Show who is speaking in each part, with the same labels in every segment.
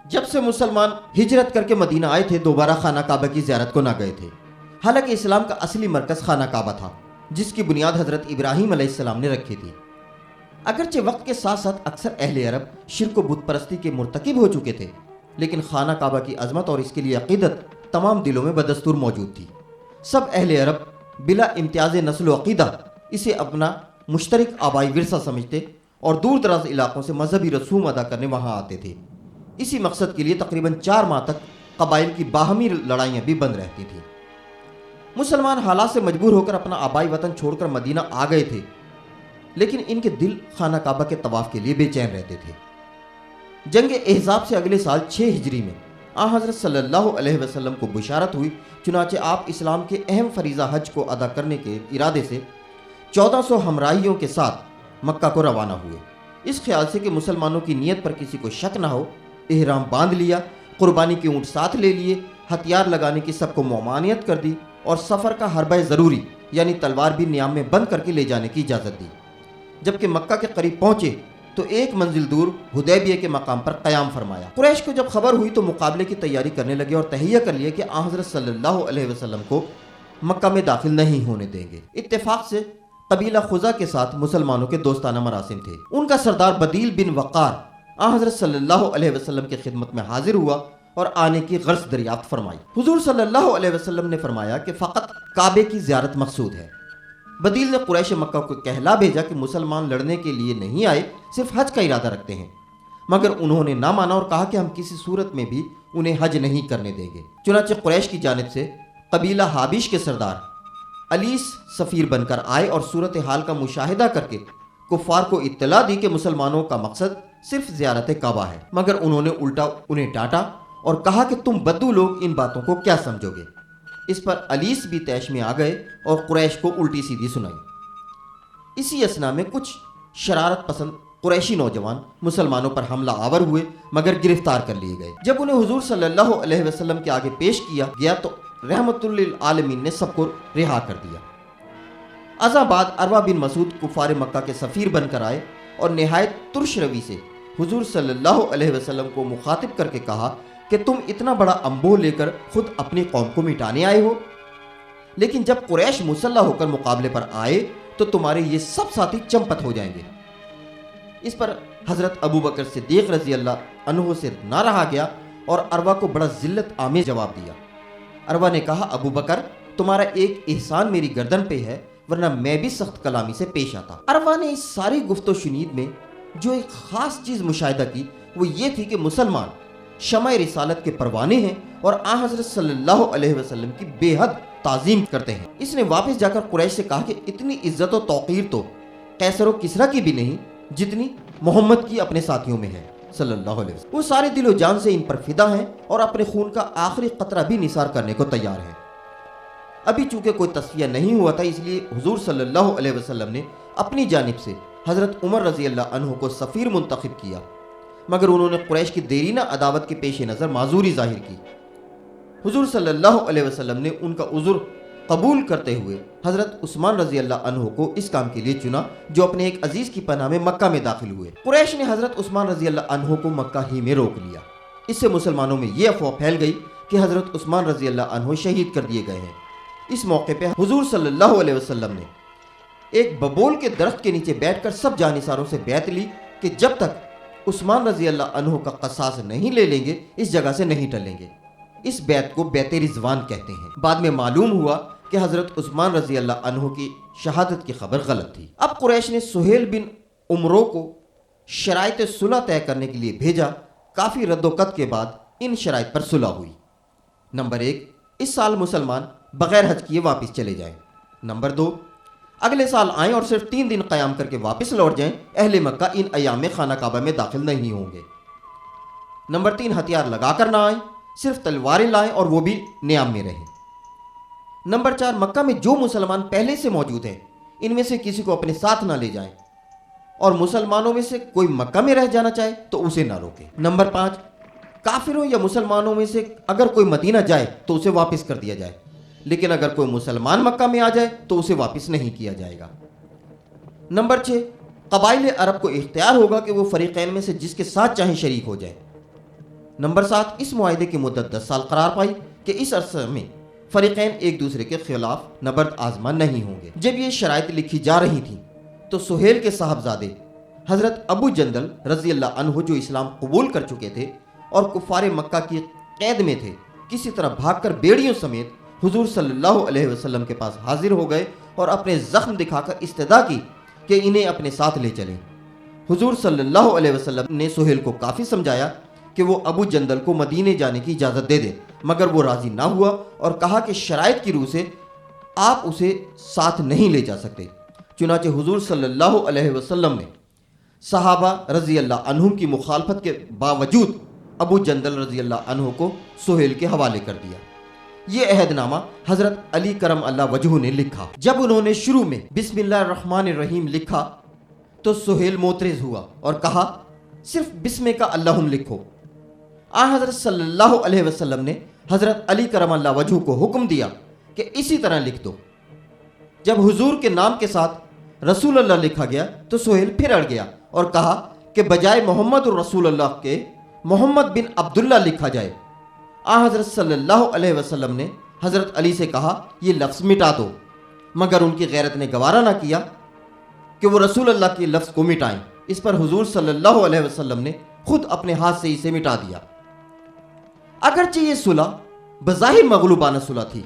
Speaker 1: جب سے مسلمان ہجرت کر کے مدینہ آئے تھے دوبارہ خانہ کعبہ کی زیارت کو نہ گئے تھے، حالانکہ اسلام کا اصلی مرکز خانہ کعبہ تھا جس کی بنیاد حضرت ابراہیم علیہ السلام نے رکھی تھی۔ اگرچہ وقت کے ساتھ ساتھ اکثر اہل عرب شرک و بت پرستی کے مرتکب ہو چکے تھے، لیکن خانہ کعبہ کی عظمت اور اس کے لیے عقیدت تمام دلوں میں بدستور موجود تھی۔ سب اہل عرب بلا امتیاز نسل و عقیدہ اسے اپنا مشترک آبائی ورثہ سمجھتے اور دور دراز علاقوں سے مذہبی رسوم ادا کرنے وہاں آتے تھے۔ اسی مقصد کے لیے تقریباً 4 ماہ تک قبائل کی باہمی لڑائیاں بھی بند رہتی تھیں۔ مسلمان حالات سے مجبور ہو کر اپنا آبائی وطن چھوڑ کر مدینہ آ گئے تھے، لیکن ان کے دل خانہ کعبہ کے طواف کے لیے بے چین رہتے تھے۔ جنگ احزاب سے اگلے سال 6 ہجری میں حضرت صلی اللہ علیہ وسلم کو بشارت ہوئی، چنانچہ آپ اسلام کے اہم فریضہ حج کو ادا کرنے کے ارادے سے 1400 ہمراہیوں کے ساتھ مکہ کو روانہ ہوئے۔ اس خیال سے کہ مسلمانوں کی نیت پر کسی کو شک نہ ہو، احرام باندھ لیا، قربانی کے اونٹ ساتھ لے لیے، ہتھیار لگانے کی سب کو ممانعت کر دی اور سفر کا حربہ ضروری یعنی تلوار بھی نیام میں بند کر کے لے جانے کی اجازت دی۔ جبکہ مکہ کے قریب پہنچے تو ایک منزل دور حدیبیہ کے مقام پر قیام فرمایا۔ قریش کو جب خبر ہوئی تو مقابلے کی تیاری کرنے لگے اور تہیہ کر لیا کہ حضرت صلی اللہ علیہ وسلم کو مکہ میں داخل نہیں ہونے دیں گے۔ اتفاق سے قبیلہ خزا کے ساتھ مسلمانوں کے دوستانہ مراسم تھے۔ ان کا سردار بدیل بن وقار حضرت صلی اللہ علیہ وسلم کی خدمت میں حاضر ہوا اور آنے کی غرض دریافت فرمائی۔ حضور صلی اللہ علیہ وسلم نے فرمایا کہ فقط کعبے کی زیارت مقصود ہے۔ بدیل نے قریش مکہ کو کہلا بھیجا کہ مسلمان لڑنے کے لیے نہیں آئے، صرف حج کا ارادہ رکھتے ہیں، مگر انہوں نے نہ مانا اور کہا کہ ہم کسی صورت میں بھی انہیں حج نہیں کرنے دیں گے۔ چنانچہ قریش کی جانب سے قبیلہ حابش کے سردار علیس سفیر بن کر آئے اور صورتحال کا مشاہدہ کر کے کفار کو اطلاع دی کہ مسلمانوں کا مقصد صرف زیارت کعبہ ہے، مگر انہوں نے الٹا انہیں ڈانٹا اور کہا کہ تم بدو لوگ ان باتوں کو کیا سمجھو گے۔ اس پر علیس بھی طیش میں آ گئے اور قریش کو الٹی سیدھی سنائی۔ اسی اثنا میں کچھ شرارت پسند قریشی نوجوان مسلمانوں پر حملہ آور ہوئے مگر گرفتار کر لیے گئے۔ جب انہیں حضور صلی اللہ علیہ وسلم کے آگے پیش کیا گیا تو رحمت للعالمین نے سب کو رہا کر دیا۔ ازاں بعد عروہ بن مسعود کفار مکہ کے سفیر بن کر آئے اور نہایت ترش روی سے حضور صلی اللہ علیہ وسلم کو مخاطب کر کے کہا کہ تم اتنا بڑا انبوہ لے کر خود اپنی قوم کو مٹانے آئے ہو، لیکن جب قریش مسلح ہو کر مقابلے پر آئے تو تمہارے یہ سب ساتھی چمپت ہو جائیں گے۔ اس پر حضرت ابو بکر صدیق رضی اللہ عنہ سے نہ رہا گیا اور عروہ کو بڑا ذلت آمیز جواب دیا۔ عروہ نے کہا، ابو بکر تمہارا ایک احسان میری گردن پہ ہے، ورنہ میں بھی سخت کلامی سے پیش آتا۔ عروہ نے اس ساری گفت و شنید میں جو ایک خاص چیز مشاہدہ کی وہ یہ تھی کہ مسلمان شمع رسالت کے پروانے ہیں اور حضرت صلی اللہ علیہ وسلم کی بے حد تعظیم کرتے ہیں۔ اس نے واپس جا کر قریش سے کہا کہ اتنی عزت و توقیر تو قیصر و کسریٰ کی بھی نہیں جتنی محمد کی اپنے ساتھیوں میں ہے صلی اللہ علیہ وسلم۔ وہ سارے دل و جان سے ان پر فدا ہیں اور اپنے خون کا آخری قطرہ بھی نثار کرنے کو تیار ہیں۔ ابھی چونکہ کوئی تصفیہ نہیں ہوا تھا، اس لیے حضور صلی اللہ علیہ وسلم نے اپنی جانب سے حضرت عمر رضی اللہ عنہ کو سفیر منتخب کیا، مگر انہوں نے قریش کی دیرینہ عداوت کے پیش نظر معذوری ظاہر کی۔ حضور صلی اللہ علیہ وسلم نے ان کا عذر قبول کرتے ہوئے حضرت عثمان رضی اللہ عنہ کو اس کام کے لیے چنا جو اپنے ایک عزیز کی پناہ میں مکہ میں داخل ہوئے۔ قریش نے حضرت عثمان رضی اللہ عنہ کو مکہ ہی میں روک لیا۔ اس سے مسلمانوں میں یہ افواہ پھیل گئی کہ حضرت عثمان رضی اللہ عنہ شہید کر دیے گئے ہیں۔ اس موقع پہ حضور صلی اللہ علیہ وسلم نے ایک ببول کے درخت کے نیچے بیٹھ کر سب جانثاروں سے بیعت لی کہ جب تک عثمان رضی اللہ عنہ کا قصاص نہیں لے لیں گے اس جگہ سے نہیں ٹلیں گے۔ اس بیعت کو بیعت رضوان کہتے ہیں۔ بعد میں معلوم ہوا کہ حضرت عثمان رضی اللہ عنہ کی شہادت کی خبر غلط تھی۔ اب قریش نے سہیل بن عمرو کو شرائط صلح طے کرنے کے لیے بھیجا۔ کافی رد و قت کے بعد ان شرائط پر صلح ہوئی۔ نمبر 1، اس سال مسلمان بغیر حج کیے واپس چلے جائیں۔ نمبر 2، اگلے سال آئیں اور صرف 3 دن قیام کر کے واپس لوٹ جائیں۔ اہل مکہ ان ایام میں خانہ کعبہ میں داخل نہیں ہوں گے۔ نمبر 3، ہتھیار لگا کر نہ آئیں، صرف تلواریں لائیں اور وہ بھی نیام میں رہیں۔ نمبر 4، مکہ میں جو مسلمان پہلے سے موجود ہیں ان میں سے کسی کو اپنے ساتھ نہ لے جائیں اور مسلمانوں میں سے کوئی مکہ میں رہ جانا چاہے تو اسے نہ روکیں۔ نمبر 5، کافروں یا مسلمانوں میں سے اگر کوئی مدینہ جائے تو اسے واپس کر دیا جائے، لیکن اگر کوئی مسلمان مکہ میں آ جائے تو اسے واپس نہیں کیا جائے گا۔ نمبر 6، قبائل عرب کو اختیار ہوگا کہ وہ فریقین میں سے جس کے ساتھ چاہیں شریک ہو جائے۔ نمبر 7، اس معاہدے کی مدت 10 سال قرار پائی کہ اس عرصے میں فریقین ایک دوسرے کے خلاف نبرد آزما نہیں ہوں گے۔ جب یہ شرائط لکھی جا رہی تھیں تو سہیل کے صاحبزادے حضرت ابو جندل رضی اللہ عنہ جو اسلام قبول کر چکے تھے اور کفار مکہ کی قید میں تھے، کسی طرح بھاگ کر بیڑیوں سمیت حضور صلی اللہ علیہ وسلم کے پاس حاضر ہو گئے اور اپنے زخم دکھا کر استدعا کی کہ انہیں اپنے ساتھ لے چلیں۔ حضور صلی اللہ علیہ وسلم نے سہیل کو کافی سمجھایا کہ وہ ابو جندل کو مدینے جانے کی اجازت دے دے، مگر وہ راضی نہ ہوا اور کہا کہ شرائط کی روح سے آپ اسے ساتھ نہیں لے جا سکتے۔ چنانچہ حضور صلی اللہ علیہ وسلم نے صحابہ رضی اللہ عنہم کی مخالفت کے باوجود ابو جندل رضی اللہ عنہ کو سہیل کے حوالے کر دیا۔ یہ عہد نامہ حضرت علی کرم اللہ وجہہ نے لکھا۔ جب انہوں نے شروع میں بسم اللہ الرحمن الرحیم لکھا تو سہیل معترض ہوا اور کہا صرف بسم کا اللہم لکھو۔ حضرت صلی اللہ علیہ وسلم نے حضرت علی کرم اللہ وجہہ کو حکم دیا کہ اسی طرح لکھ دو۔ جب حضور کے نام کے ساتھ رسول اللہ لکھا گیا تو سہیل پھر اڑ گیا اور کہا کہ بجائے محمد الرسول اللہ کے محمد بن عبداللہ لکھا جائے۔ حضرت صلی اللہ علیہ وسلم نے حضرت علی سے کہا یہ لفظ مٹا دو، مگر ان کی غیرت نے گوارا نہ کیا کہ وہ رسول اللہ کے لفظ کو مٹائیں۔ اس پر حضور صلی اللہ علیہ وسلم نے خود اپنے ہاتھ سے اسے مٹا دیا۔ اگرچہ یہ صلح بظاہر مغلوبانہ صلح تھی،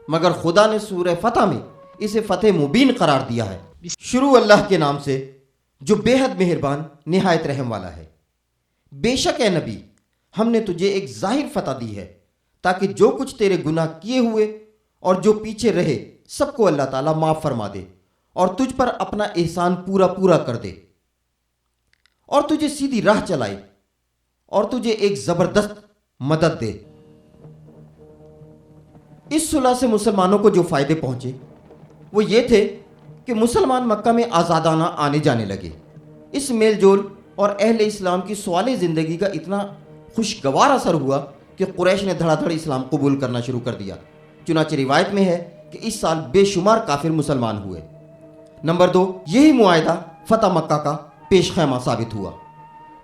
Speaker 1: مگر خدا نے سورہ فتح میں اسے فتح مبین قرار دیا ہے۔ شروع اللہ کے نام سے جو بے حد مہربان نہایت رحم والا ہے۔ بے شک اے نبی، ہم نے تجھے ایک ظاہر فتح دی ہے تاکہ جو کچھ تیرے گناہ کیے ہوئے اور جو پیچھے رہے سب کو اللہ تعالیٰ معاف فرما دے اور تجھ پر اپنا احسان پورا پورا کر دے اور تجھے سیدھی راہ چلائے اور تجھے ایک زبردست مدد دے۔ اس صلح سے مسلمانوں کو جو فائدے پہنچے وہ یہ تھے کہ مسلمان مکہ میں آزادانہ آنے جانے لگے۔ اس میل جول اور اہل اسلام کی سوال زندگی کا اتنا خوشگوار اثر ہوا کہ قریش نے دھڑا دھڑ اسلام قبول کرنا شروع کر دیا۔ چنانچہ روایت میں ہے کہ اس سال بے شمار کافر مسلمان ہوئے۔ نمبر 2، یہی معاہدہ فتح مکہ کا پیش خیمہ ثابت ہوا،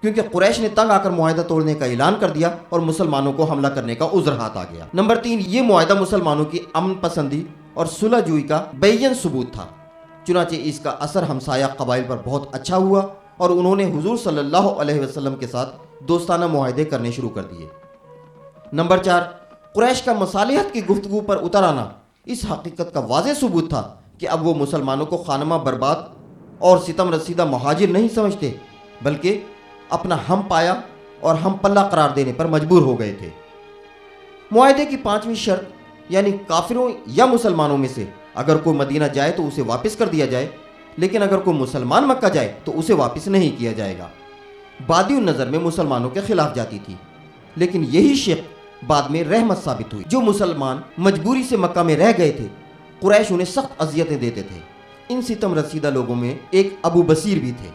Speaker 1: کیونکہ قریش نے تنگ آ کر معاہدہ توڑنے کا اعلان کر دیا اور مسلمانوں کو حملہ کرنے کا عذر ہاتھ آ گیا۔ نمبر 3، یہ معاہدہ مسلمانوں کی امن پسندی اور صلح جوئی کا بین ثبوت تھا۔ چنانچہ اس کا اثر ہمسایہ قبائل پر بہت اچھا ہوا اور انہوں نے حضور صلی اللہ علیہ وسلم کے ساتھ دوستانہ معاہدے کرنے شروع کر دیے۔ نمبر 4، قریش کا مصالحت کی گفتگو پر اتر آنا اس حقیقت کا واضح ثبوت تھا کہ اب وہ مسلمانوں کو خانمہ برباد اور ستم رسیدہ مہاجر نہیں سمجھتے، بلکہ اپنا ہم پایا اور ہم پلہ قرار دینے پر مجبور ہو گئے تھے۔ معاہدے کی 5ویں شرط یعنی کافروں یا مسلمانوں میں سے اگر کوئی مدینہ جائے تو اسے واپس کر دیا جائے، لیکن اگر کوئی مسلمان مکہ جائے تو اسے واپس نہیں کیا جائے گا۔ بادی النظر میں مسلمانوں کے خلاف جاتی تھی، لیکن یہی شق بعد میں رحمت ثابت ہوئی۔ جو مسلمان مجبوری سے مکہ میں رہ گئے تھے، قریش انہیں سخت اذیتیں دیتے تھے۔ ان ستم رسیدہ لوگوں میں ایک ابو بصیر بھی تھے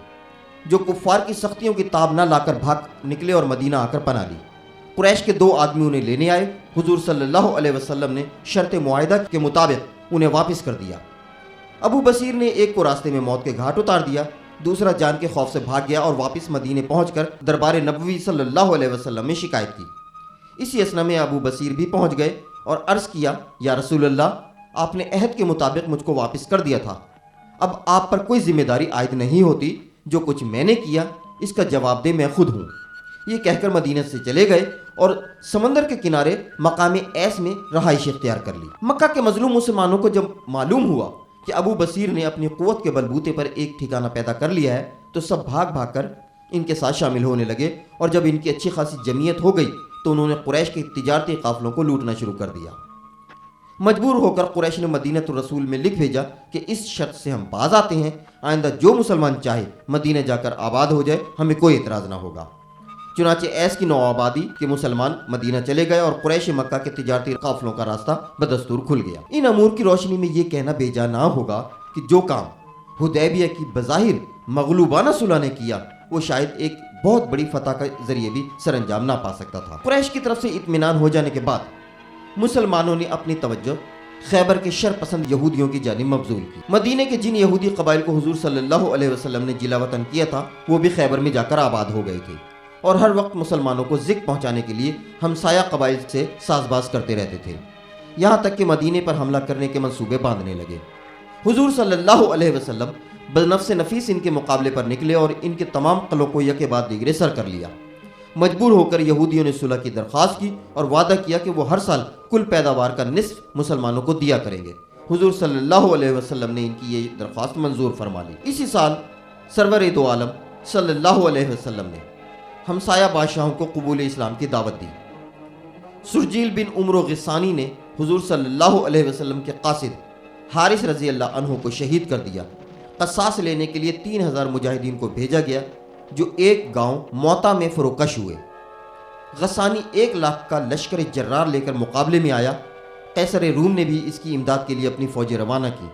Speaker 1: جو کفار کی سختیوں کی تاب نہ لا کر بھاگ نکلے اور مدینہ آ کر پناہ لی۔ قریش کے 2 آدمی انہیں لینے آئے۔ حضور صلی اللہ علیہ وسلم نے شرط معاہدہ کے مطابق انہیں واپس کر دیا۔ ابو بصیر نے ایک کو راستے میں موت کے گھاٹ اتار دیا، دوسرا جان کے خوف سے بھاگ گیا اور واپس مدینے پہنچ کر دربار نبوی صلی اللہ علیہ وسلم میں شکایت کی۔ اسی اثنا میں ابو بصیر بھی پہنچ گئے اور عرض کیا، یا رسول اللہ، آپ نے عہد کے مطابق مجھ کو واپس کر دیا تھا، اب آپ پر کوئی ذمہ داری عائد نہیں ہوتی، جو کچھ میں نے کیا اس کا جواب دہ میں خود ہوں۔ یہ کہہ کر مدینہ سے چلے گئے اور سمندر کے کنارے مقام ایس میں رہائش اختیار کر لی۔ مکہ کے مظلوم مسلمانوں کو جب معلوم ہوا کہ ابو بصیر نے اپنی قوت کے بلبوتے پر ایک ٹھکانہ پیدا کر لیا ہے تو سب بھاگ بھاگ کر ان کے ساتھ شامل ہونے لگے، اور جب ان کی اچھی خاصی جمعیت ہو گئی تو انہوں نے قریش کے تجارتی قافلوں کو لوٹنا شروع کر دیا۔ مجبور ہو کر قریش نے مدینۃ الرسول میں لکھ بھیجا کہ اس شرط سے ہم باز آتے ہیں، آئندہ جو مسلمان چاہے مدینہ جا کر آباد ہو جائے، ہمیں کوئی اعتراض نہ ہوگا۔ چنانچہ ایس کی نو آبادی کے مسلمان مدینہ چلے گئے اور قریش مکہ کے تجارتی قافلوں کا راستہ بدستور کھل گیا۔ ان امور کی روشنی میں یہ کہنا بیجا نہ ہوگا کہ جو کام حدیبیہ کی بظاہر مغلوبانہ صلح نے کیا وہ شاید ایک بہت بڑی فتح کے ذریعے بھی سر انجام نہ پا سکتا تھا۔ قریش کی طرف سے اطمینان ہو جانے کے بعد مسلمانوں نے اپنی توجہ خیبر کے شر پسند یہودیوں کی جانب مبذول کی۔ مدینے کے جن یہودی قبائل کو حضور صلی اللہ علیہ وسلم نے جلا وطن کیا تھا وہ بھی خیبر میں جا کر آباد ہو گئے تھے اور ہر وقت مسلمانوں کو ذکر پہنچانے کے لیے ہمسایہ قبائل سے ساز باز کرتے رہتے تھے، یہاں تک کہ مدینے پر حملہ کرنے کے منصوبے باندھنے لگے۔ حضور صلی اللہ علیہ وسلم بنفس نفیس ان کے مقابلے پر نکلے اور ان کے تمام قلعوں کو یکے بعد دیگرے سر کر لیا۔ مجبور ہو کر یہودیوں نے صلح کی درخواست کی اور وعدہ کیا کہ وہ ہر سال کل پیداوار کا نصف مسلمانوں کو دیا کریں گے۔ حضور صلی اللہ علیہ وسلم نے ان کی یہ درخواست منظور فرما لی۔ اسی سال سرور دو عالم صلی اللہ علیہ وسلم نے ہمسایہ بادشاہوں کو قبول اسلام کی دعوت دی۔ سرجیل بن عمرو غسانی نے حضور صلی اللہ علیہ وسلم کے قاصد حارث رضی اللہ عنہ کو شہید کر دیا۔ قصاص لینے کے لیے 3000 مجاہدین کو بھیجا گیا جو ایک گاؤں موتا میں فروکش ہوئے۔ غسانی 1 لاکھ کا لشکر جرار لے کر مقابلے میں آیا۔ قیصر روم نے بھی اس کی امداد کے لیے اپنی فوجیں روانہ کی۔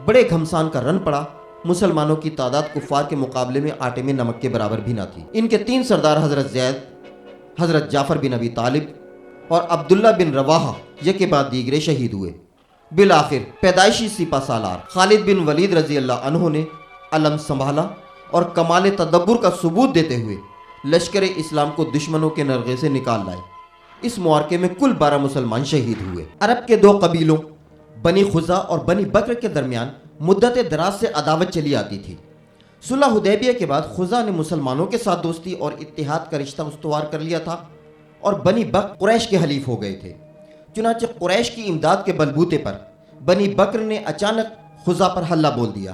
Speaker 1: بڑے گھمسان کا رن پڑا۔ مسلمانوں کی تعداد کفار کے مقابلے میں آٹے میں نمک کے برابر بھی نہ تھی۔ ان کے 3 سردار حضرت زید، حضرت جعفر بن ابی طالب اور عبداللہ بن رواحہ یکے بعد دیگرے شہید ہوئے۔ بالآخر پیدائشی سپہ سالار خالد بن ولید رضی اللہ عنہ نے علم سنبھالا اور کمال تدبر کا ثبوت دیتے ہوئے لشکر اسلام کو دشمنوں کے نرغے سے نکال لائے۔ اس معرکے میں کل 12 مسلمان شہید ہوئے۔ عرب کے 2 قبیلوں بنی خزا اور بنی بکر کے درمیان مدت دراز سے عداوت چلی آتی تھی۔ صلح حدیبیہ کے بعد خزا نے مسلمانوں کے ساتھ دوستی اور اتحاد کا رشتہ استوار کر لیا تھا اور بنی بکر قریش کے حلیف ہو گئے تھے۔ چنانچہ قریش کی امداد کے بلبوتے پر بنی بکر نے اچانک خزا پر حملہ بول دیا۔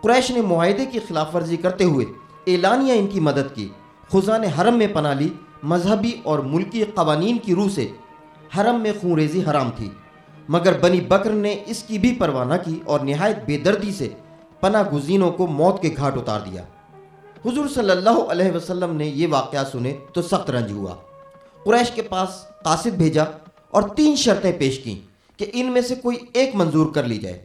Speaker 1: قریش نے معاہدے کی خلاف ورزی کرتے ہوئے اعلانیہ ان کی مدد کی۔ خزا نے حرم میں پناہ لی۔ مذہبی اور ملکی قوانین کی روح سے حرم میں خون ریزی حرام تھی، مگر بنی بکر نے اس کی بھی پرواہ نہ کی اور نہایت بے دردی سے پناہ گزینوں کو موت کے گھاٹ اتار دیا۔ حضور صلی اللہ علیہ وسلم نے یہ واقعہ سنے تو سخت رنج ہوا۔ قریش کے پاس قاصد بھیجا اور 3 شرطیں پیش کیں کہ ان میں سے کوئی ایک منظور کر لی جائے۔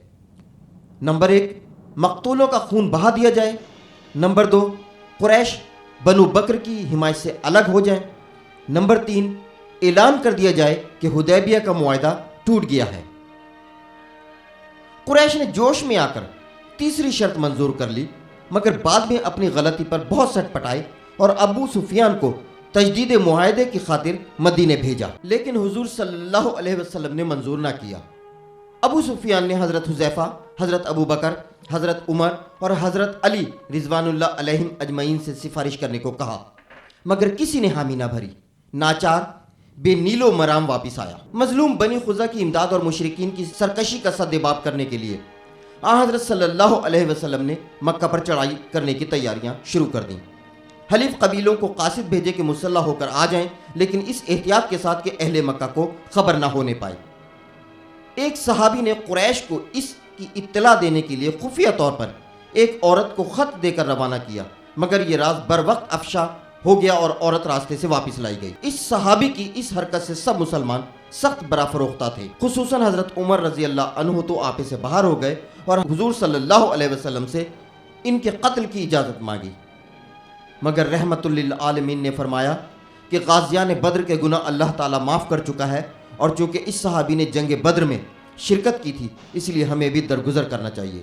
Speaker 1: نمبر 1، مقتولوں کا خون بہا دیا جائے۔ نمبر 2، قریش بنو بکر کی حمایت سے الگ ہو جائیں۔ نمبر 3، اعلان کر دیا جائے کہ حدیبیہ کا معاہدہ ٹوٹ گیا ہے۔ قریش نے جوش میں آ کر تیسری شرط منظور کر لی، مگر بعد میں اپنی غلطی پر بہت سٹ پٹائے اور ابو سفیان کو تجدید معاہدے کی خاطر مدینے بھیجا، لیکن حضور صلی اللہ علیہ وسلم نے منظور نہ کیا۔ ابو سفیان نے حضرت حذیفہ، حضرت ابو بکر، حضرت عمر اور حضرت علی رضوان اللہ علیہم اجمعین سے سفارش کرنے کو کہا، مگر کسی نے حامی نہ بھری۔ ناچار بے نیل و مرام واپس آیا۔ مظلوم بنی خزا کی امداد اور مشرکین کی سرکشی کا سدباب کرنے کے لیے حضرت صلی اللہ علیہ وسلم نے مکہ پر چڑھائی کرنے کی تیاریاں شروع کر دیں۔ حلیف قبیلوں کو قاصد بھیجے کہ مسلح ہو کر آ جائیں، لیکن اس احتیاط کے ساتھ کہ اہل مکہ کو خبر نہ ہونے پائے۔ ایک صحابی نے قریش کو اس کی اطلاع دینے کے لیے خفیہ طور پر ایک عورت کو خط دے کر روانہ کیا، مگر یہ راز بر وقت افشا ہو گیا اور عورت راستے سے واپس لائی گئی۔ اس صحابی کی اس حرکت سے سب مسلمان سخت برافروختہ تھے، خصوصاً حضرت عمر رضی اللہ عنہ تو آپے سے باہر ہو گئے اور حضور صلی اللہ علیہ وسلم سے ان کے قتل کی اجازت مانگی، مگر رحمت للعالمین نے فرمایا کہ غازیان بدر کے گناہ اللہ تعالیٰ معاف کر چکا ہے، اور چونکہ اس صحابی نے جنگ بدر میں شرکت کی تھی اس لیے ہمیں بھی درگزر کرنا چاہیے۔